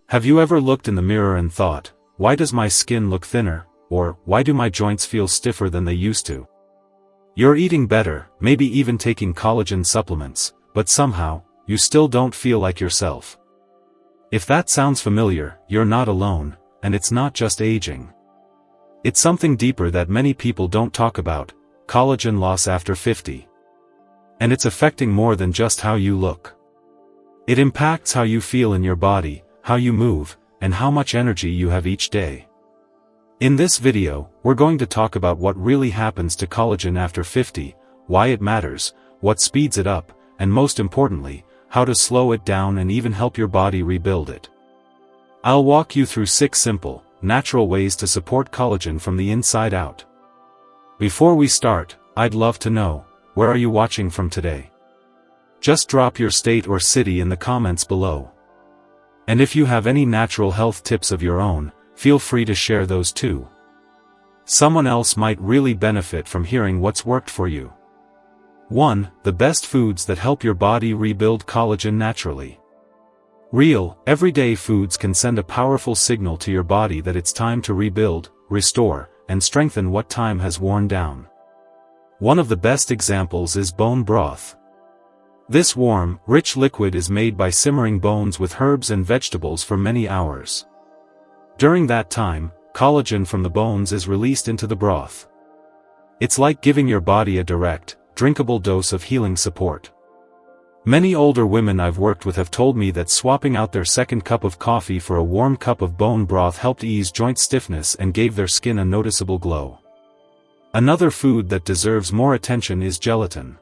Have you ever looked in the mirror and thought, why does my skin look thinner, or why do my joints feel stiffer than they used to? You're eating better, maybe even taking collagen supplements, but somehow, you still don't feel like yourself. If that sounds familiar, you're not alone, and it's not just aging. It's something deeper that many people don't talk about: collagen loss after 50. And it's affecting more than just how you look. It impacts how you feel in your body, how you move, and how much energy you have each day. In this video, we're going to talk about what really happens to collagen after 50, why it matters, what speeds it up, and most importantly, how to slow it down and even help your body rebuild it. I'll walk you through 6 simple, natural ways to support collagen from the inside out. Before we start, I'd love to know, where are you watching from today? Just drop your state or city in the comments below. And if you have any natural health tips of your own, feel free to share those too. Someone else might really benefit from hearing what's worked for you. 1. The best foods that help your body rebuild collagen naturally. Real, everyday foods can send a powerful signal to your body that it's time to rebuild, restore, and strengthen what time has worn down. One of the best examples is bone broth. This warm, rich liquid is made by simmering bones with herbs and vegetables for many hours. During that time, collagen from the bones is released into the broth. It's like giving your body a direct, drinkable dose of healing support. Many older women I've worked with have told me that swapping out their second cup of coffee for a warm cup of bone broth helped ease joint stiffness and gave their skin a noticeable glow. Another food that deserves more attention is gelatin.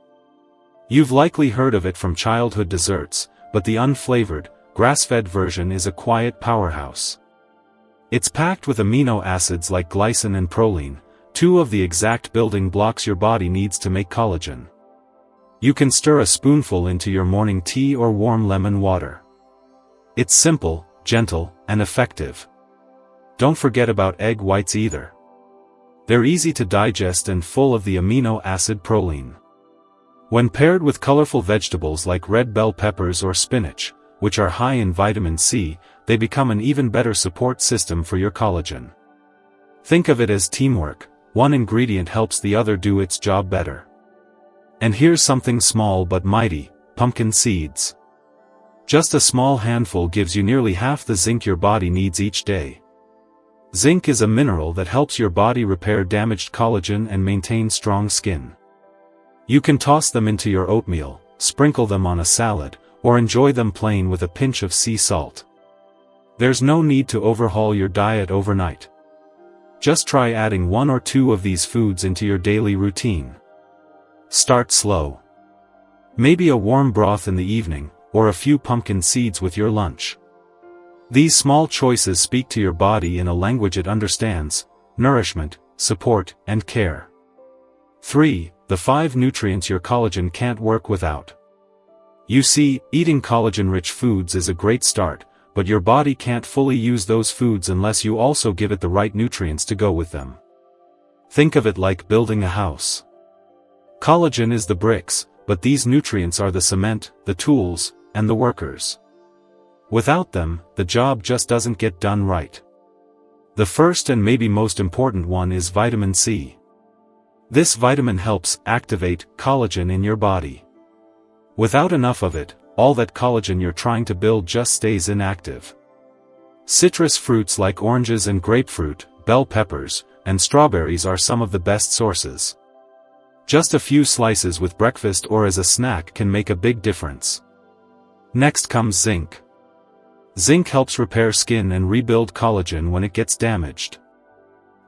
You've likely heard of it from childhood desserts, but the unflavored, grass-fed version is a quiet powerhouse. It's packed with amino acids like glycine and proline, 2 of the exact building blocks your body needs to make collagen. You can stir a spoonful into your morning tea or warm lemon water. It's simple, gentle, and effective. Don't forget about egg whites either. They're easy to digest and full of the amino acid proline. When paired with colorful vegetables like red bell peppers or spinach, which are high in vitamin C, they become an even better support system for your collagen. Think of it as teamwork: one ingredient helps the other do its job better. And here's something small but mighty: pumpkin seeds. Just a small handful gives you nearly half the zinc your body needs each day. Zinc is a mineral that helps your body repair damaged collagen and maintain strong skin. You can toss them into your oatmeal, sprinkle them on a salad, or enjoy them plain with a pinch of sea salt. There's no need to overhaul your diet overnight. Just try adding 1 or 2 of these foods into your daily routine. Start slow. Maybe a warm broth in the evening, or a few pumpkin seeds with your lunch. These small choices speak to your body in a language it understands: nourishment, support, and care. 3. The 5 nutrients your collagen can't work without. You see, eating collagen-rich foods is a great start, but your body can't fully use those foods unless you also give it the right nutrients to go with them. Think of it like building a house. Collagen is the bricks, but these nutrients are the cement, the tools, and the workers. Without them, the job just doesn't get done right. The first and maybe most important one is vitamin C. This vitamin helps activate collagen in your body. Without enough of it, all that collagen you're trying to build just stays inactive. Citrus fruits like oranges and grapefruit, bell peppers, and strawberries are some of the best sources. Just a few slices with breakfast or as a snack can make a big difference. Next comes zinc. Zinc helps repair skin and rebuild collagen when it gets damaged.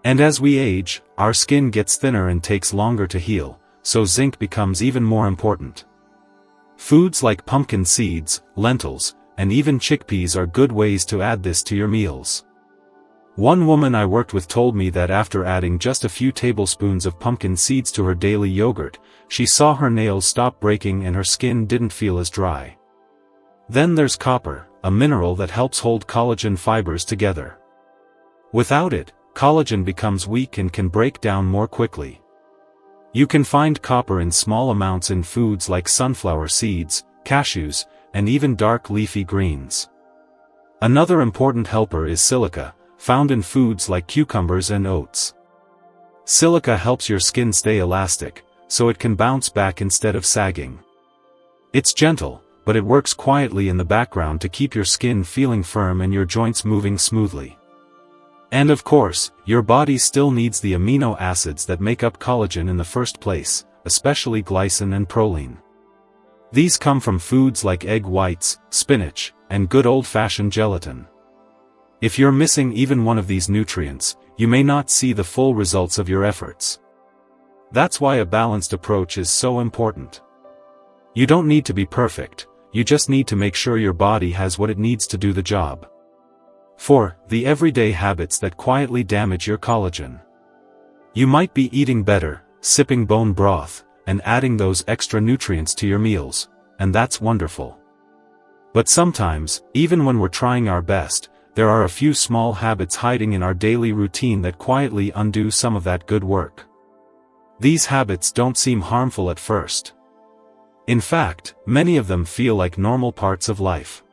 And as we age, our skin gets thinner and takes longer to heal, so zinc becomes even more important. Foods like pumpkin seeds, lentils, and even chickpeas are good ways to add this to your meals. One woman I worked with told me that after adding just a few tablespoons of pumpkin seeds to her daily yogurt, she saw her nails stop breaking and her skin didn't feel as dry. Then there's copper, a mineral that helps hold collagen fibers together. Without it, collagen becomes weak and can break down more quickly. You can find copper in small amounts in foods like sunflower seeds, cashews, and even dark leafy greens. Another important helper is silica, found in foods like cucumbers and oats. Silica helps your skin stay elastic, so it can bounce back instead of sagging. It's gentle, but it works quietly in the background to keep your skin feeling firm and your joints moving smoothly. And of course, your body still needs the amino acids that make up collagen in the first place, especially glycine and proline. These come from foods like egg whites, spinach, and good old-fashioned gelatin. If you're missing even one of these nutrients, you may not see the full results of your efforts. That's why a balanced approach is so important. You don't need to be perfect, you just need to make sure your body has what it needs to do the job. 4. The everyday habits that quietly damage your collagen. You might be eating better, sipping bone broth, and adding those extra nutrients to your meals, and that's wonderful. But sometimes, even when we're trying our best, there are a few small habits hiding in our daily routine that quietly undo some of that good work. These habits don't seem harmful at first. In fact, many of them feel like normal parts of life.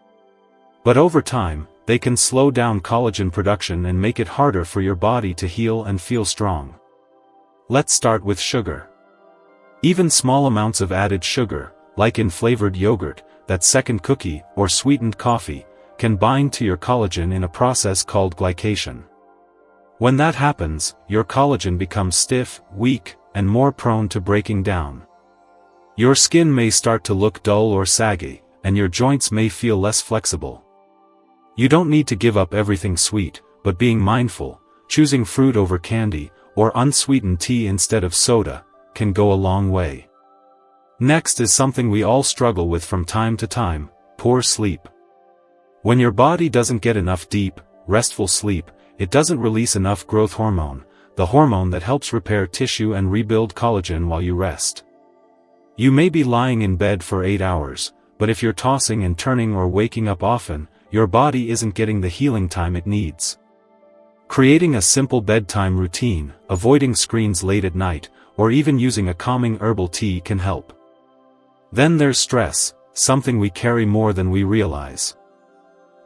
But over time, they can slow down collagen production and make it harder for your body to heal and feel strong. Let's start with sugar. Even small amounts of added sugar, like in flavored yogurt, that second cookie, or sweetened coffee, can bind to your collagen in a process called glycation. When that happens, your collagen becomes stiff, weak, and more prone to breaking down. Your skin may start to look dull or saggy, and your joints may feel less flexible. You don't need to give up everything sweet, but being mindful, choosing fruit over candy, or unsweetened tea instead of soda, can go a long way. Next is something we all struggle with from time to time: poor sleep. When your body doesn't get enough deep, restful sleep, it doesn't release enough growth hormone, the hormone that helps repair tissue and rebuild collagen while you rest. You may be lying in bed for 8 hours, but if you're tossing and turning or waking up often, your body isn't getting the healing time it needs. Creating a simple bedtime routine, avoiding screens late at night, or even using a calming herbal tea can help. Then there's stress, something we carry more than we realize.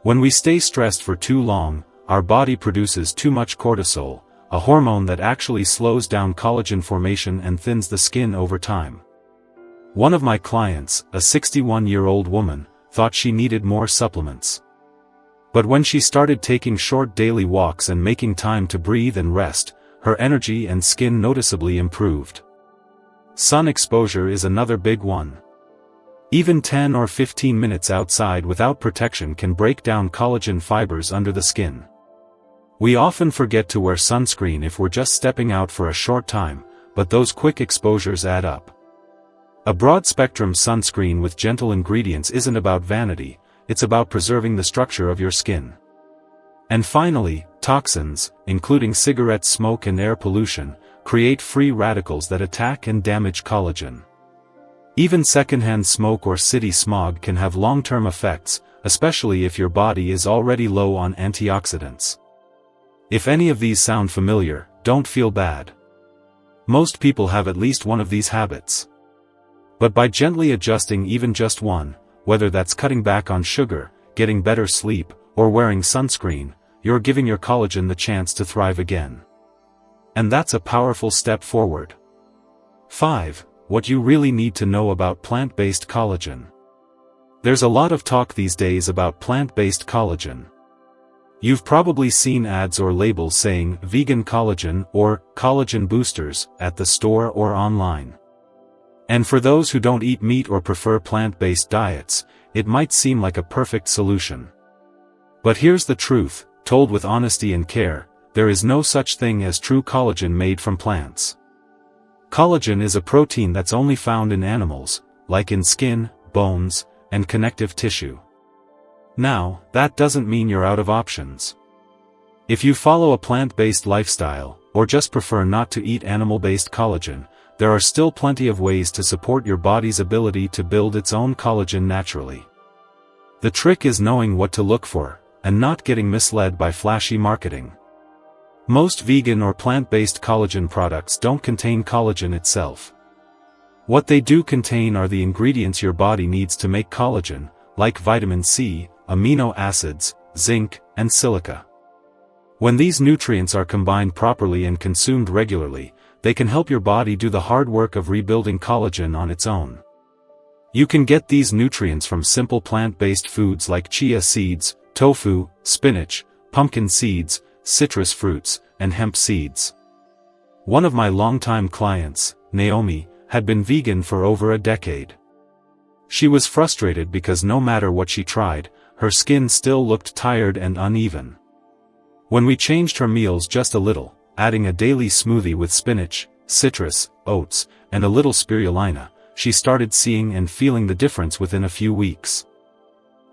When we stay stressed for too long, our body produces too much cortisol, a hormone that actually slows down collagen formation and thins the skin over time. One of my clients, a 61-year-old woman, thought she needed more supplements. But when she started taking short daily walks and making time to breathe and rest, her energy and skin noticeably improved. Sun exposure is another big one. Even 10 or 15 minutes outside without protection can break down collagen fibers under the skin. We often forget to wear sunscreen if we're just stepping out for a short time, but those quick exposures add up. A broad-spectrum sunscreen with gentle ingredients isn't about vanity, it's about preserving the structure of your skin. And finally, toxins, including cigarette smoke and air pollution, create free radicals that attack and damage collagen. Even secondhand smoke or city smog can have long-term effects, especially if your body is already low on antioxidants. If any of these sound familiar, don't feel bad. Most people have at least one of these habits. But by gently adjusting even just one, whether that's cutting back on sugar, getting better sleep, or wearing sunscreen, you're giving your collagen the chance to thrive again. And that's a powerful step forward. 5. What you really need to know about plant-based collagen. There's a lot of talk these days about plant-based collagen. You've probably seen ads or labels saying vegan collagen or collagen boosters at the store or online. And for those who don't eat meat or prefer plant-based diets, it might seem like a perfect solution. But here's the truth, told with honesty and care: there is no such thing as true collagen made from plants. Collagen is a protein that's only found in animals, like in skin, bones, and connective tissue. Now, that doesn't mean you're out of options. If you follow a plant-based lifestyle, or just prefer not to eat animal-based collagen, there are still plenty of ways to support your body's ability to build its own collagen naturally. The trick is knowing what to look for, and not getting misled by flashy marketing. Most vegan or plant-based collagen products don't contain collagen itself. What they do contain are the ingredients your body needs to make collagen, like vitamin C, amino acids, zinc, and silica. When these nutrients are combined properly and consumed regularly, they can help your body do the hard work of rebuilding collagen on its own. You can get these nutrients from simple plant-based foods like chia seeds, tofu, spinach, pumpkin seeds, citrus fruits, and hemp seeds. One of my longtime clients, Naomi, had been vegan for over a decade. She was frustrated because no matter what she tried, her skin still looked tired and uneven. When we changed her meals just a little, adding a daily smoothie with spinach, citrus, oats, and a little spirulina, she started seeing and feeling the difference within a few weeks.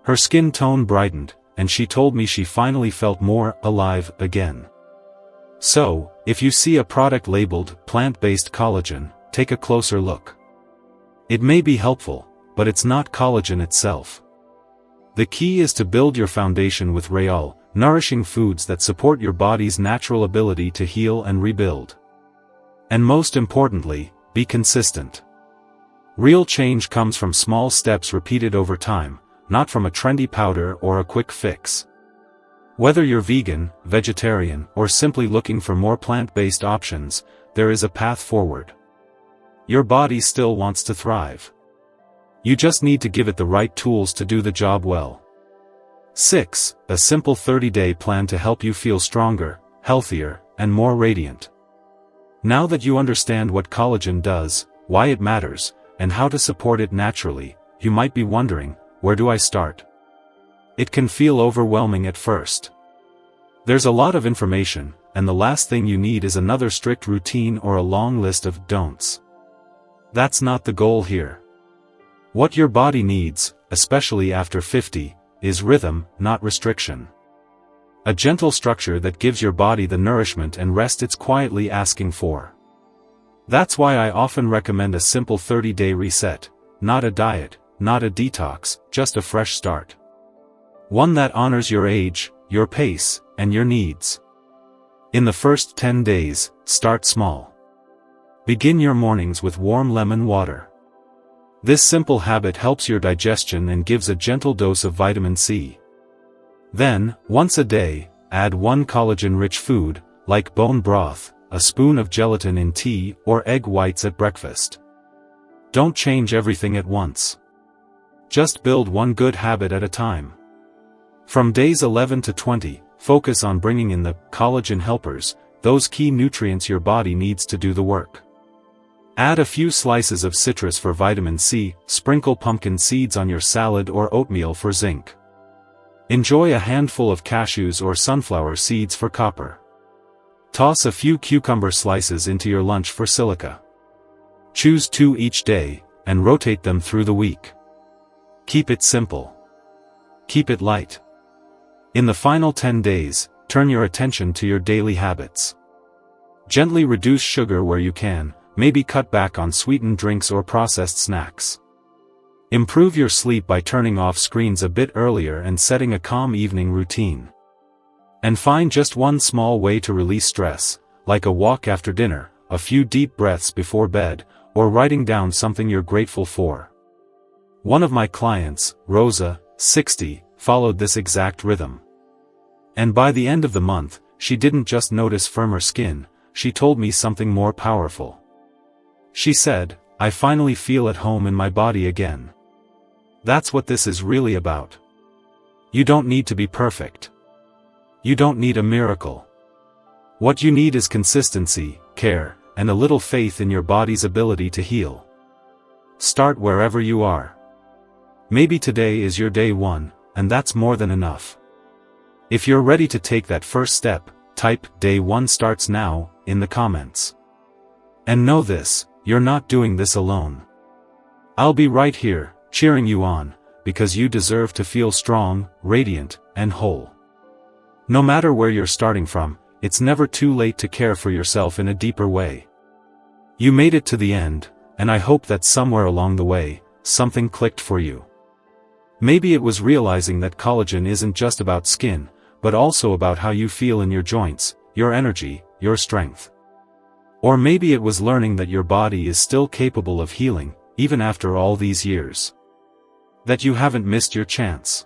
Her skin tone brightened, and she told me she finally felt more alive again. So, if you see a product labeled plant-based collagen, take a closer look. It may be helpful, but it's not collagen itself. The key is to build your foundation with real, nourishing foods that support your body's natural ability to heal and rebuild. And most importantly, be consistent. Real change comes from small steps repeated over time, not from a trendy powder or a quick fix. Whether you're vegan, vegetarian, or simply looking for more plant-based options, there is a path forward. Your body still wants to thrive. You just need to give it the right tools to do the job well. 6. A simple 30-day plan to help you feel stronger, healthier, and more radiant. Now that you understand what collagen does, why it matters, and how to support it naturally, you might be wondering, where do I start? It can feel overwhelming at first. There's a lot of information, and the last thing you need is another strict routine or a long list of don'ts. That's not the goal here. What your body needs, especially after 50, is rhythm, not restriction. A gentle structure that gives your body the nourishment and rest it's quietly asking for. That's why I often recommend a simple 30-day reset, not a diet, not a detox, just a fresh start. One that honors your age, your pace, and your needs. In the first 10 days, start small. Begin your mornings with warm lemon water. This simple habit helps your digestion and gives a gentle dose of vitamin C. Then, once a day, add one collagen-rich food, like bone broth, a spoon of gelatin in tea, or egg whites at breakfast. Don't change everything at once. Just build one good habit at a time. From days 11 to 20, focus on bringing in the collagen helpers, those key nutrients your body needs to do the work. Add a few slices of citrus for vitamin C, sprinkle pumpkin seeds on your salad or oatmeal for zinc. Enjoy a handful of cashews or sunflower seeds for copper. Toss a few cucumber slices into your lunch for silica. Choose 2 each day, and rotate them through the week. Keep it simple. Keep it light. In the final 10 days, turn your attention to your daily habits. Gently reduce sugar where you can, maybe cut back on sweetened drinks or processed snacks. Improve your sleep by turning off screens a bit earlier and setting a calm evening routine. And find just one small way to release stress, like a walk after dinner, a few deep breaths before bed, or writing down something you're grateful for. One of my clients, Rosa, 60, followed this exact rhythm. And by the end of the month, she didn't just notice firmer skin, she told me something more powerful. She said, "I finally feel at home in my body again." That's what this is really about. You don't need to be perfect. You don't need a miracle. What you need is consistency, care, and a little faith in your body's ability to heal. Start wherever you are. Maybe today is your day 1, and that's more than enough. If you're ready to take that first step, type "Day 1 starts now" in the comments. And know this, you're not doing this alone. I'll be right here, cheering you on, because you deserve to feel strong, radiant, and whole. No matter where you're starting from, it's never too late to care for yourself in a deeper way. You made it to the end, and I hope that somewhere along the way, something clicked for you. Maybe it was realizing that collagen isn't just about skin, but also about how you feel in your joints, your energy, your strength. Or maybe it was learning that your body is still capable of healing, even after all these years. That you haven't missed your chance.